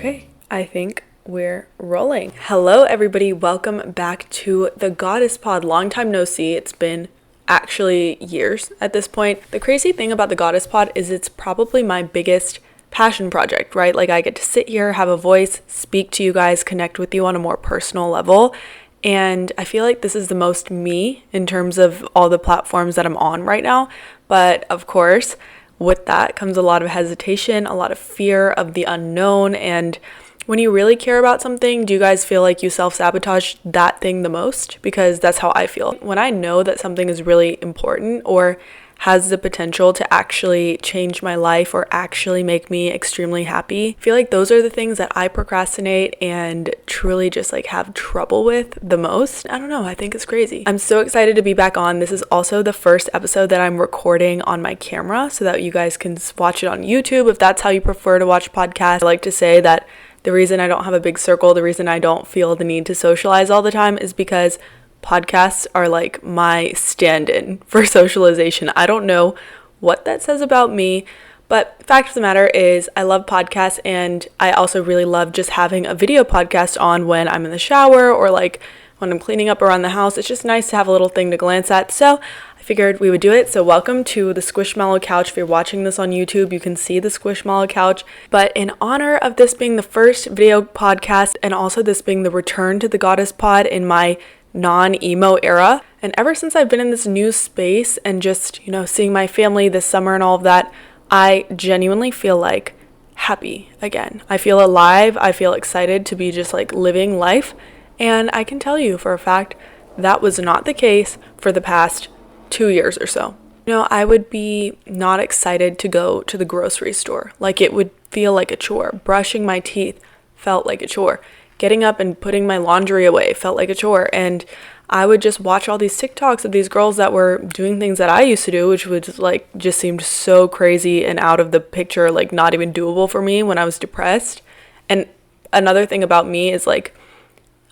Okay, I think we're rolling. Hello, everybody. Welcome back to the Goddess Pod. Long time no see. It's been actually years at this point. The crazy thing about the Goddess Pod is it's probably my biggest passion project, right? Like I get to sit here, have a voice, speak to you guys, connect with you on a more personal level. And I feel like this is the most me in terms of all the platforms that I'm on right now. But of course, with that comes a lot of hesitation, a lot of fear of the unknown. And when you really care about something, do you guys feel like you self-sabotage that thing the most? Because that's how I feel. When I know that something is really important or has the potential to actually change my life or actually make me extremely happy, I feel like those are the things that I procrastinate and truly just like have trouble with the most. I don't know, I think it's crazy. I'm so excited to be back on. This is also the first episode that I'm recording on my camera so that you guys can watch it on YouTube if that's how you prefer to watch podcasts. I like to say that the reason I don't have a big circle, the reason I don't feel the need to socialize all the time is because podcasts are like my stand-in for socialization. I don't know what that says about me, but fact of the matter is I love podcasts, and I also really love just having a video podcast on when I'm in the shower or like when I'm cleaning up around the house. It's just nice to have a little thing to glance at. So I figured we would do it. So welcome to the Squishmallow Couch. If you're watching this on YouTube, you can see the Squishmallow Couch. But in honor of this being the first video podcast and also this being the return to the Goddess Pod in my non-emo era, and ever since I've been in this new space and just, seeing my family this summer and all of that, I genuinely feel like happy again. I feel alive. I feel excited to be just like living life. And I can tell you for a fact that was not the case for the past 2 years or so. I would be not excited to go to the grocery store. Like it would feel like a chore. Brushing my teeth felt like a chore. Getting up and putting my laundry away felt like a chore. And I would just watch all these TikToks of these girls that were doing things that I used to do, which was like just seemed so crazy and out of the picture, like not even doable for me when I was depressed. And another thing about me is like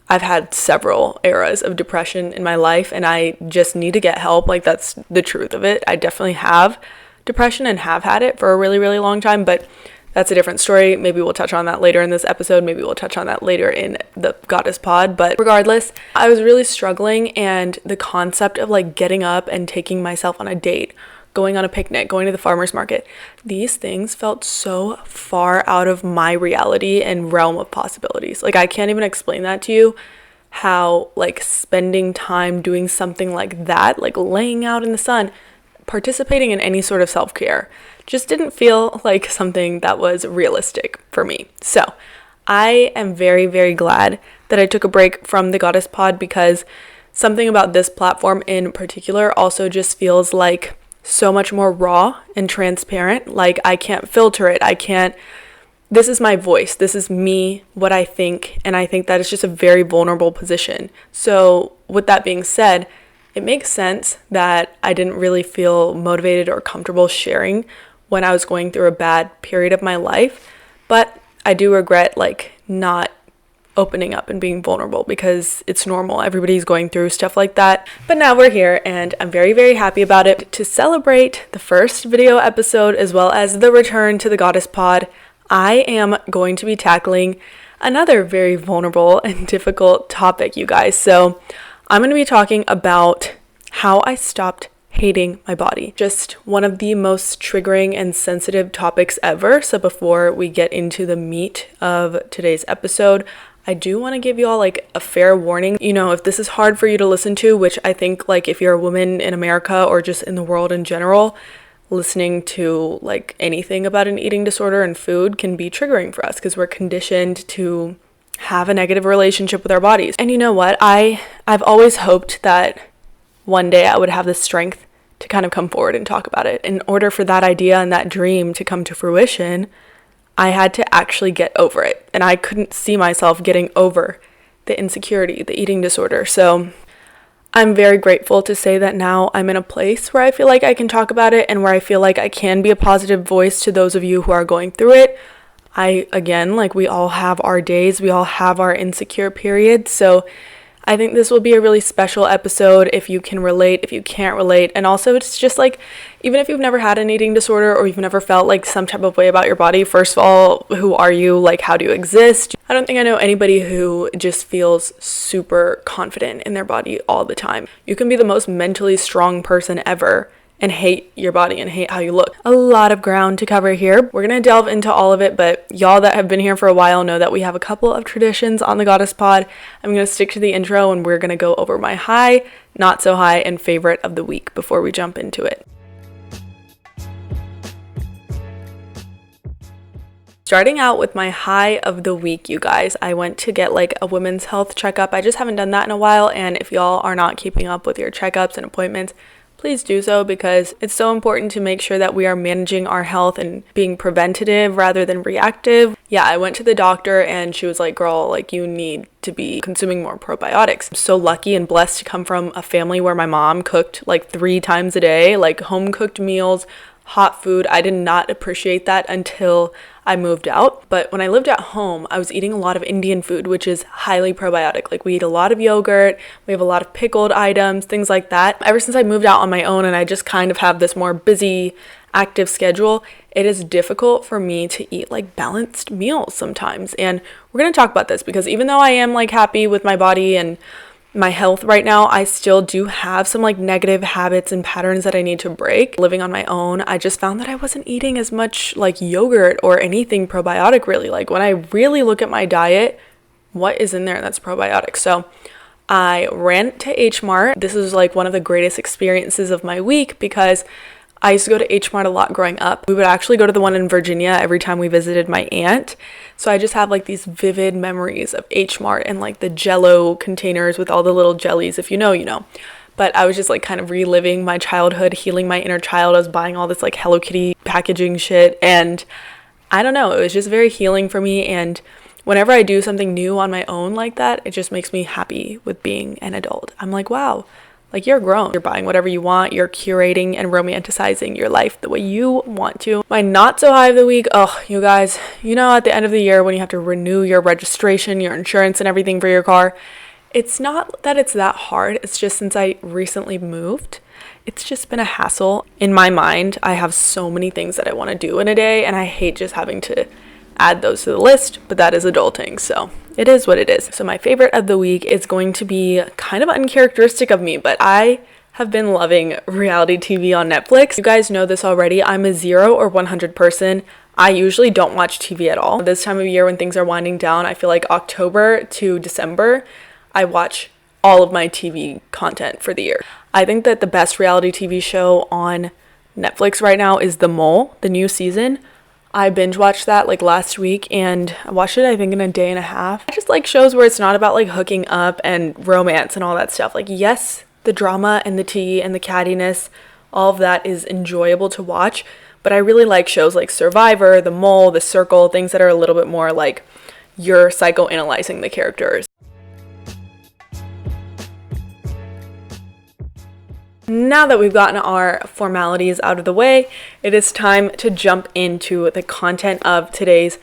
I've had several eras of depression in my life, and I just need to get help. Like that's the truth of it. I definitely have depression and have had it for a really, really long time, but that's a different story. Maybe we'll touch on that later in this episode. Maybe we'll touch on that later in the Goddess Pod. But regardless, I was really struggling, and the concept of like getting up and taking myself on a date, going on a picnic, going to the farmer's market, these things felt so far out of my reality and realm of possibilities. Like I can't even explain that to you, how like spending time doing something like that, like laying out in the sun, participating in any sort of self-care, just didn't feel like something that was realistic for me. So I am very, very glad that I took a break from the Goddess Pod, because something about this platform in particular also just feels like so much more raw and transparent. Like I can't filter it. This is my voice. This is me, what I think. And I think that is just a very vulnerable position. So with that being said, it makes sense that I didn't really feel motivated or comfortable sharing when I was going through a bad period of my life. But I do regret like not opening up and being vulnerable, because it's normal. Everybody's going through stuff like that. But now we're here, and I'm very, very happy about it. To celebrate the first video episode as well as the return to the Goddess Pod, I am going to be tackling another very vulnerable and difficult topic, you guys. So I'm going to be talking about how I stopped hating my body. Just one of the most triggering and sensitive topics ever. So before we get into the meat of today's episode, I do want to give you all like a fair warning. If this is hard for you to listen to, which I think like if you're a woman in America or just in the world in general, listening to like anything about an eating disorder and food can be triggering for us, because we're conditioned to have a negative relationship with our bodies. And you know what? I've always hoped that one day I would have the strength to kind of come forward and talk about it. In order for that idea and that dream to come to fruition, I had to actually get over it. And I couldn't see myself getting over the insecurity, the eating disorder. So I'm very grateful to say that now I'm in a place where I feel like I can talk about it, and where I feel like I can be a positive voice to those of you who are going through it. We all have our days, we all have our insecure periods. So I think this will be a really special episode if you can relate, if you can't relate. And also it's just like, even if you've never had an eating disorder or you've never felt like some type of way about your body, first of all, who are you? Like, how do you exist? I don't think I know anybody who just feels super confident in their body all the time. You can be the most mentally strong person ever and hate your body and hate how you look. A lot of ground to cover here. We're gonna delve into all of it, but y'all that have been here for a while know that we have a couple of traditions on the Goddess Pod. I'm gonna stick to the intro and we're gonna go over my high, not so high, and favorite of the week before we jump into it. Starting out with my high of the week, you guys, I went to get like a women's health checkup. I just haven't done that in a while, and if y'all are not keeping up with your checkups and appointments, please do so, because it's so important to make sure that we are managing our health and being preventative rather than reactive. Yeah, I went to the doctor and she was like, girl, like you need to be consuming more probiotics. I'm so lucky and blessed to come from a family where my mom cooked like 3 times a day, like home cooked meals, hot food. I did not appreciate that until I moved out. But when I lived at home, I was eating a lot of Indian food, which is highly probiotic. Like we eat a lot of yogurt, we have a lot of pickled items, things like that. Ever since I moved out on my own and I just kind of have this more busy, active schedule, it is difficult for me to eat like balanced meals sometimes. And we're going to talk about this because even though I am like happy with my body and my health right now, I still do have some like negative habits and patterns that I need to break. Living on my own, I just found that I wasn't eating as much like yogurt or anything probiotic really. Like when I really look at my diet, what is in there that's probiotic? So I ran to H Mart. This is like one of the greatest experiences of my week because I used to go to H Mart a lot growing up. We would actually go to the one in Virginia every time we visited my aunt. So I just have like these vivid memories of H Mart and like the Jell-O containers with all the little jellies. If you know, you know. But I was just like kind of reliving my childhood, healing my inner child. I was buying all this like Hello Kitty packaging shit. And I don't know, it was just very healing for me. And whenever I do something new on my own like that, it just makes me happy with being an adult. I'm like, wow. Like you're grown, you're buying whatever you want, you're curating and romanticizing your life the way you want to. My not so high of the week, oh, you guys, you know at the end of the year when you have to renew your registration, your insurance and everything for your car, it's not that it's that hard, it's just since I recently moved, it's just been a hassle. In my mind, I have so many things that I want to do in a day and I hate just having to add those to the list, but that is adulting, so it is what it is. So my favorite of the week is going to be kind of uncharacteristic of me, but I have been loving reality TV on Netflix. You guys know this already. I'm a 0 or 100 person. I usually don't watch TV at all. This time of year when things are winding down, I feel like October to December, I watch all of my TV content for the year. I think that the best reality TV show on Netflix right now is The Mole, the new season. I binge watched that like last week and I watched it I think in a day and a half. I just like shows where it's not about like hooking up and romance and all that stuff. Like yes, the drama and the tea and the cattiness, all of that is enjoyable to watch, but I really like shows like Survivor, The Mole, The Circle, things that are a little bit more like you're psychoanalyzing the characters. Now that we've gotten our formalities out of the way, it is time to jump into the content of today's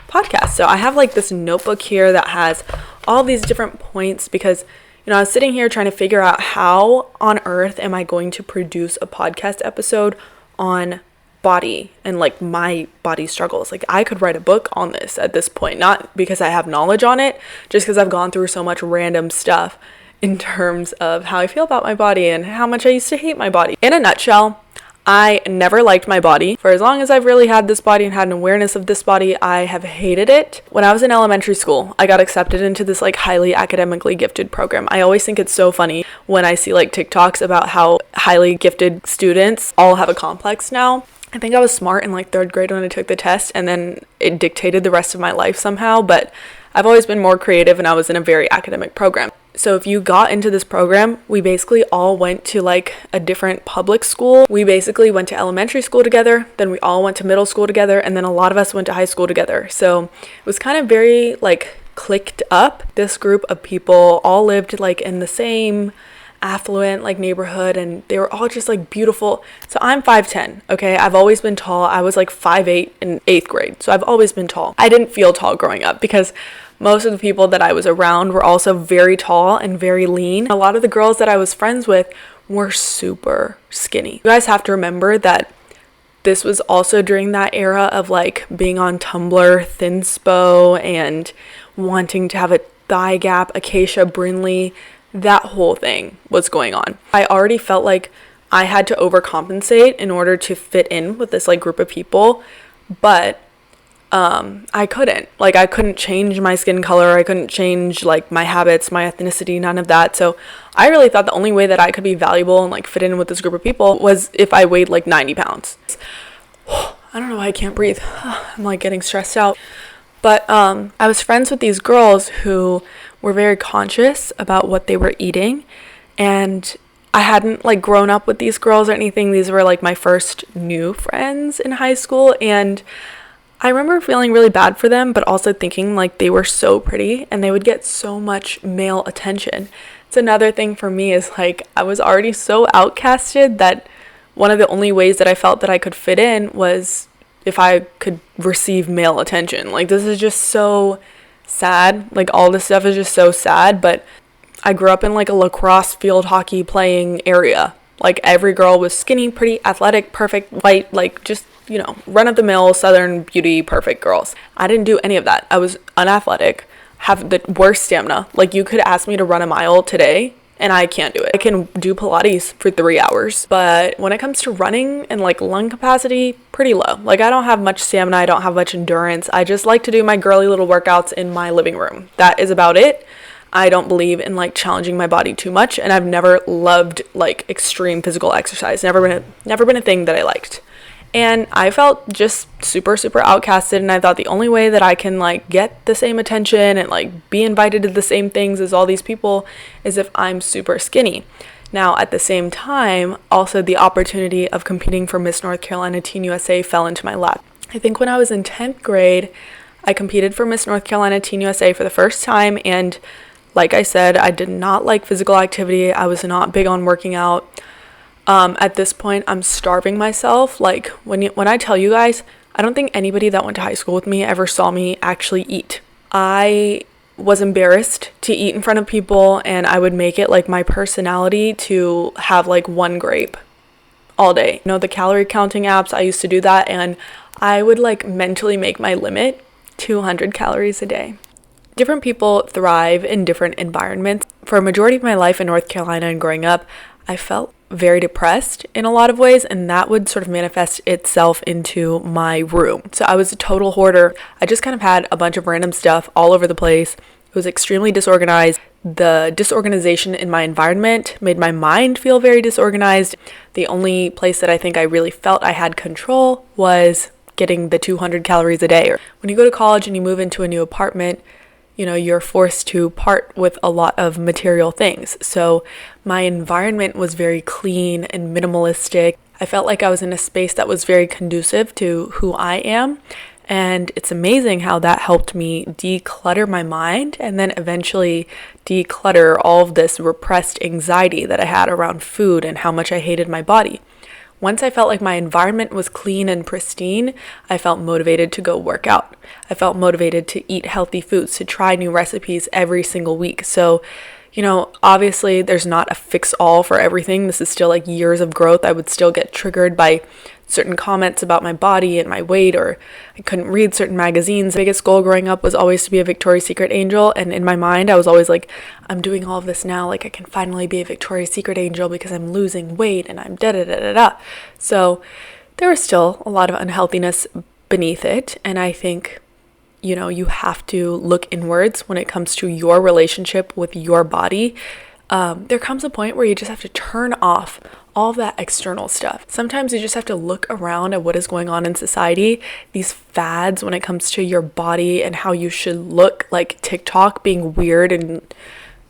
podcast. So I have like this notebook here that has all these different points because, you know, I was sitting here trying to figure out how on earth am I going to produce a podcast episode on body and like my body struggles. Like I could write a book on this at this point, not because I have knowledge on it, just because I've gone through so much random stuff in terms of how I feel about my body and how much I used to hate my body. In a nutshell, I never liked my body. For as long as I've really had this body and had an awareness of this body, I have hated it. When I was in elementary school, I got accepted into this like highly academically gifted program. I always think it's so funny when I see like TikToks about how highly gifted students all have a complex now. I think I was smart in like 3rd grade when I took the test and then it dictated the rest of my life somehow, but I've always been more creative and I was in a very academic program. So if you got into this program, we basically all went to like a different public school. We basically went to elementary school together, then we all went to middle school together, and then a lot of us went to high school together. So it was kind of very like clicked up. This group of people all lived like in the same affluent like neighborhood, and they were all just like beautiful. So I'm 5'10", okay? I've always been tall. I was like 5'8" in 8th grade, so I've always been tall. I didn't feel tall growing up because most of the people that I was around were also very tall and very lean. A lot of the girls that I was friends with were super skinny. You guys have to remember that this was also during that era of like being on Tumblr, Thinspo, and wanting to have a thigh gap, Acacia Brinley. That whole thing was going on. I already felt like I had to overcompensate in order to fit in with this like group of people, but I couldn't. Like, I couldn't change my skin color. I couldn't change like my habits, my ethnicity, none of that. So I really thought the only way that I could be valuable and like fit in with this group of people was if I weighed like 90 pounds. I don't know why I can't breathe. I'm like getting stressed out. But I was friends with these girls who were very conscious about what they were eating, and I hadn't like grown up with these girls or anything. These were like my first new friends in high school, and I remember feeling really bad for them, but also thinking like they were so pretty and they would get so much male attention. It's another thing for me is like I was already so outcasted that one of the only ways that I felt that I could fit in was if I could receive male attention. Like, this is just so sad. Like, all this stuff is just so sad, but I grew up in like a lacrosse field hockey playing area. Like, every girl was skinny, pretty, athletic, perfect, white, like just, you know, run-of-the-mill Southern beauty perfect girls. I didn't do any of that. I was unathletic, have the worst stamina. Like, you could ask me to run a mile today and I can't do it. I can do Pilates for 3 hours, but when it comes to running and like lung capacity, pretty low. Like, I don't have much stamina. I don't have much endurance. I just like to do my girly little workouts in my living room. That is about it. I don't believe in like challenging my body too much, and I've never loved like extreme physical exercise. Never been a thing that I liked. And I felt just super, super outcasted, and I thought the only way that I can like get the same attention and like be invited to the same things as all these people is if I'm super skinny. Now, at the same time, also the opportunity of competing for Miss North Carolina Teen USA fell into my lap. I think when I was in 10th grade, I competed for Miss North Carolina Teen USA for the first time, and like I said, I did not like physical activity. I was not big on working out. At this point, I'm starving myself. Like, when I tell you guys, I don't think anybody that went to high school with me ever saw me actually eat. I was embarrassed to eat in front of people, and I would make it like my personality to have like one grape all day. You know, the calorie counting apps, I used to do that, and I would like mentally make my limit 200 calories a day. Different people thrive in different environments. For a majority of my life in North Carolina and growing up, I felt very depressed in a lot of ways, and that would sort of manifest itself into my room. So I was a total hoarder. I just kind of had a bunch of random stuff all over the place. It was extremely disorganized. The disorganization in my environment made my mind feel very disorganized. The only place that I think I really felt I had control was getting the 200 calories a day. When you go to college and you move into a new apartment, you know, you're forced to part with a lot of material things. So my environment was very clean and minimalistic. I felt like I was in a space that was very conducive to who I am. And it's amazing how that helped me declutter my mind and then eventually declutter all of this repressed anxiety that I had around food and how much I hated my body. Once I felt like my environment was clean and pristine, I felt motivated to go work out. I felt motivated to eat healthy foods, to try new recipes every single week. So, you know, obviously there's not a fix-all for everything. This is still like years of growth. I would still get triggered by certain comments about my body and my weight, or I couldn't read certain magazines. My biggest goal growing up was always to be a Victoria's Secret angel, and in my mind I was always like, I'm doing all of this now, like I can finally be a Victoria's Secret angel because I'm losing weight and I'm da-da-da-da-da. So there was still a lot of unhealthiness beneath it, and I think, you know, you have to look inwards when it comes to your relationship with your body. There comes a point where you just have to turn off all of that external stuff. Sometimes you just have to look around at what is going on in society. These fads when it comes to your body and how you should look, like TikTok being weird and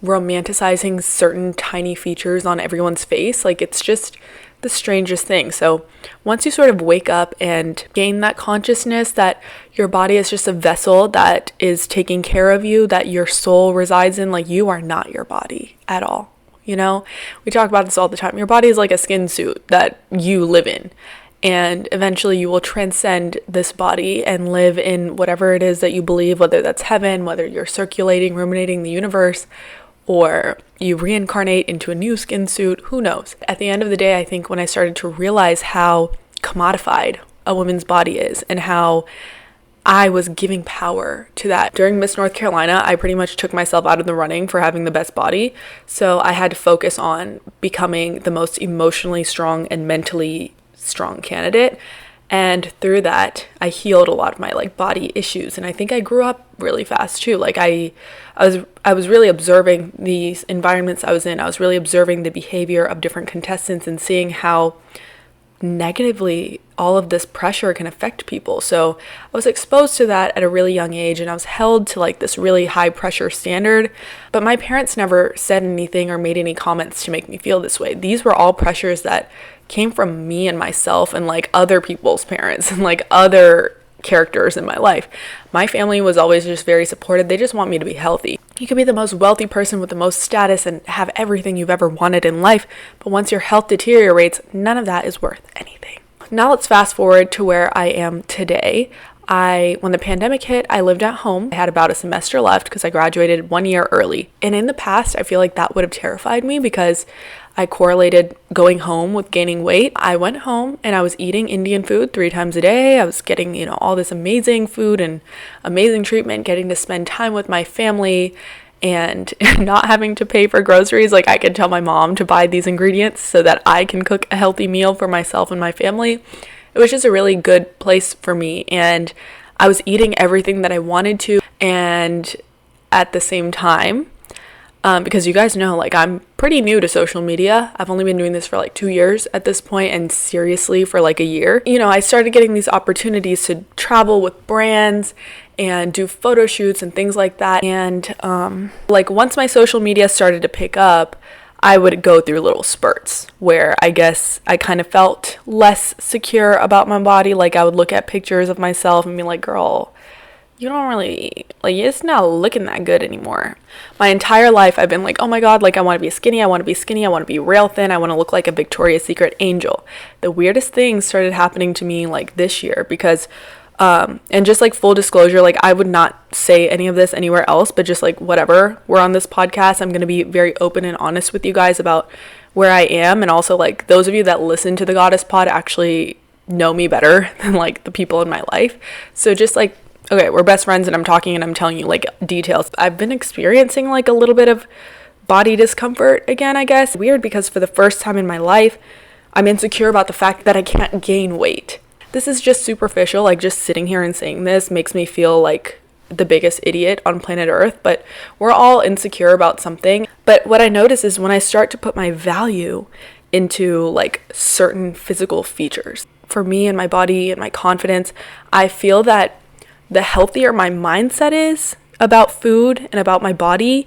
romanticizing certain tiny features on everyone's face. Like, it's just the strangest thing. So once you sort of wake up and gain that consciousness that your body is just a vessel that is taking care of you, that your soul resides in, like, you are not your body at all. you know? We talk about this all the time. Your body is like a skin suit that you live in. And eventually you will transcend this body and live in whatever it is that you believe, whether that's heaven, whether you're circulating, ruminating the universe, or you reincarnate into a new skin suit, who knows? At the end of the day, I think when I started to realize how commodified a woman's body is and how I was giving power to that. During Miss North Carolina, I pretty much took myself out of the running for having the best body. So I had to focus on becoming the most emotionally strong and mentally strong candidate. And through that, I healed a lot of my like body issues. And I think I grew up really fast too. Like I was really observing these environments I was in. I was really observing the behavior of different contestants and seeing how negatively all of this pressure can affect people. So I was exposed to that at a really young age, and I was held to like this really high pressure standard. But my parents never said anything or made any comments to make me feel this way. These were all pressures that came from me and myself and like other people's parents and like other characters in my life. My family was always just very supportive. They just want me to be healthy. You could be the most wealthy person with the most status and have everything you've ever wanted in life, but once your health deteriorates, none of that is worth anything. Now let's fast forward to where I am today. When the pandemic hit, I lived at home. I had about a semester left because I graduated 1 year early. And in the past, I feel like that would have terrified me because I correlated going home with gaining weight. I went home and I was eating Indian food 3 times a day. I was getting, all this amazing food and amazing treatment, getting to spend time with my family and not having to pay for groceries. Like I could tell my mom to buy these ingredients so that I can cook a healthy meal for myself and my family. It was just a really good place for me. And I was eating everything that I wanted to. And at the same time, because you guys know, like I'm pretty new to social media. I've only been doing this for like 2 years at this point, and seriously for like a year. I started getting these opportunities to travel with brands and do photo shoots and things like that. And like once my social media started to pick up, I would go through little spurts where I guess I kind of felt less secure about my body. Like I would look at pictures of myself and be like, girl, you don't really, like, it's not looking that good anymore. My entire life, I've been like, oh my God, like, I want to be skinny, I want to be skinny, I want to be rail thin, I want to look like a Victoria's Secret angel. The weirdest things started happening to me, like, this year, because, and just, like, full disclosure, like, I would not say any of this anywhere else, but just, like, whatever, we're on this podcast, I'm going to be very open and honest with you guys about where I am, and also, like, those of you that listen to the Goddess Pod actually know me better than, like, the people in my life. So just, like, okay, we're best friends and I'm talking and I'm telling you like details. I've been experiencing like a little bit of body discomfort again, I guess. Weird because for the first time in my life, I'm insecure about the fact that I can't gain weight. This is just superficial, like just sitting here and saying this makes me feel like the biggest idiot on planet Earth, but we're all insecure about something. But what I notice is when I start to put my value into like certain physical features, for me and my body and my confidence, I feel that the healthier my mindset is about food and about my body,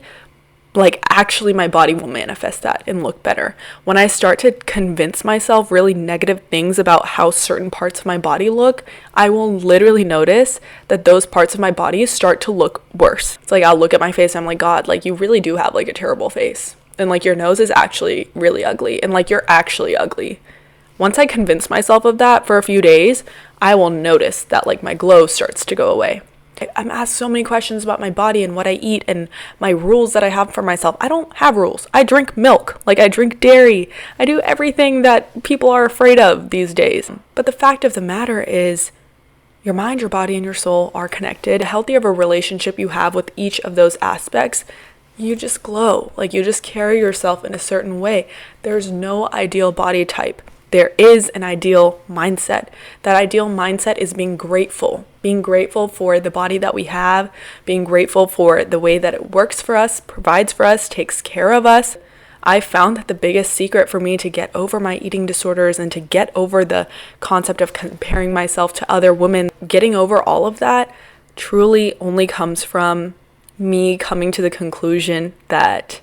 like actually my body will manifest that and look better. When I start to convince myself really negative things about how certain parts of my body look, I will literally notice that those parts of my body start to look worse. It's like I'll look at my face and I'm like, God, like you really do have like a terrible face. And like your nose is actually really ugly and like you're actually ugly. Once I convince myself of that for a few days, I will notice that like my glow starts to go away. I'm asked so many questions about my body and what I eat and my rules that I have for myself. I don't have rules. I drink milk, like I drink dairy. I do everything that people are afraid of these days. But the fact of the matter is your mind, your body, and your soul are connected. The healthier of a relationship you have with each of those aspects, you just glow. Like you just carry yourself in a certain way. There's no ideal body type. There is an ideal mindset. That ideal mindset is being grateful for the body that we have, being grateful for the way that it works for us, provides for us, takes care of us. I found that the biggest secret for me to get over my eating disorders and to get over the concept of comparing myself to other women, getting over all of that truly only comes from me coming to the conclusion that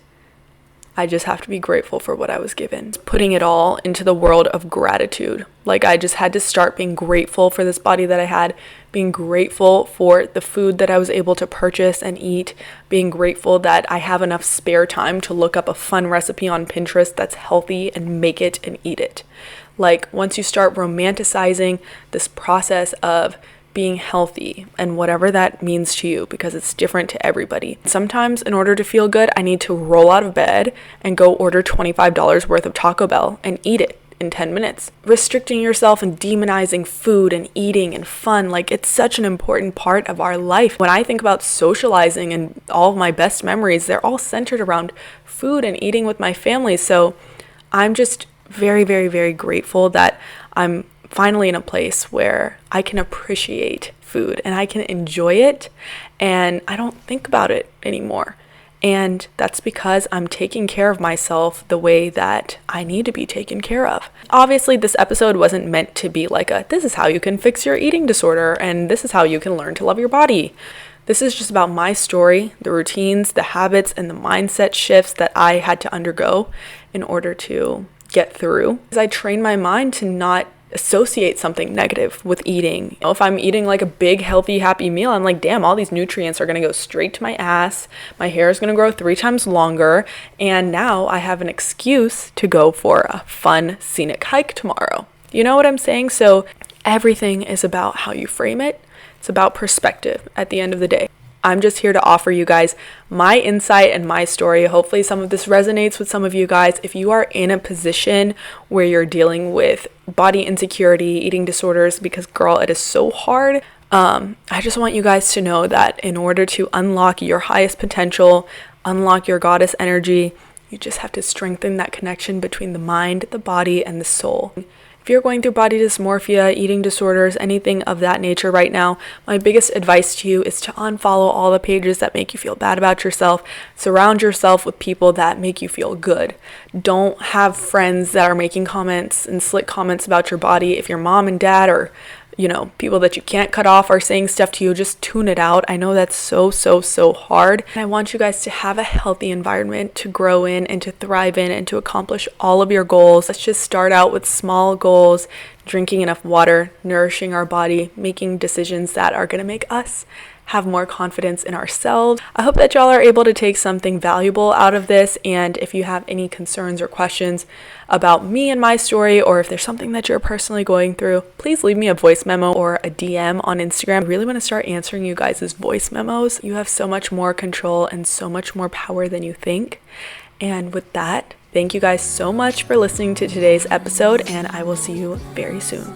I just have to be grateful for what I was given. Putting it all into the world of gratitude. Like, I just had to start being grateful for this body that I had, being grateful for the food that I was able to purchase and eat, being grateful that I have enough spare time to look up a fun recipe on Pinterest that's healthy and make it and eat it. Like, once you start romanticizing this process of being healthy and whatever that means to you, because it's different to everybody. Sometimes in order to feel good, I need to roll out of bed and go order $25 worth of Taco Bell and eat it in 10 minutes. Restricting yourself and demonizing food and eating and fun, like, it's such an important part of our life. When I think about socializing and all of my best memories, they're all centered around food and eating with my family. So I'm just very, very, very grateful that I'm finally in a place where I can appreciate food and I can enjoy it, and I don't think about it anymore. And that's because I'm taking care of myself the way that I need to be taken care of. Obviously, this episode wasn't meant to be like this is how you can fix your eating disorder and this is how you can learn to love your body. This is just about my story, the routines, the habits, and the mindset shifts that I had to undergo in order to get through. As I train my mind to not associate something negative with eating. If I'm eating like a big, healthy, happy meal, I'm like, damn, all these nutrients are going to go straight to my ass. My hair is going to grow 3 times longer. And now I have an excuse to go for a fun, scenic hike tomorrow. You know what I'm saying? So everything is about how you frame it. It's about perspective at the end of the day. I'm just here to offer you guys my insight and my story. Hopefully some of this resonates with some of you guys. If you are in a position where you're dealing with body insecurity, eating disorders, because girl, it is so hard. I just want you guys to know that in order to unlock your highest potential, unlock your goddess energy, you just have to strengthen that connection between the mind, the body, and the soul. If you're going through body dysmorphia, eating disorders, anything of that nature right now, my biggest advice to you is to unfollow all the pages that make you feel bad about yourself. Surround yourself with people that make you feel good. Don't have friends that are making comments and slick comments about your body. If your mom and dad or people that you can't cut off are saying stuff to you, just tune it out. I know that's so hard. And I want you guys to have a healthy environment to grow in and to thrive in and to accomplish all of your goals. Let's just start out with small goals, drinking enough water, nourishing our body, making decisions that are going to make us have more confidence in ourselves. I hope that y'all are able to take something valuable out of this. And if you have any concerns or questions about me and my story, or if there's something that you're personally going through, please leave me a voice memo or a DM on Instagram. I really want to start answering you guys' voice memos. You have so much more control and so much more power than you think. And with that, thank you guys so much for listening to today's episode, and I will see you very soon.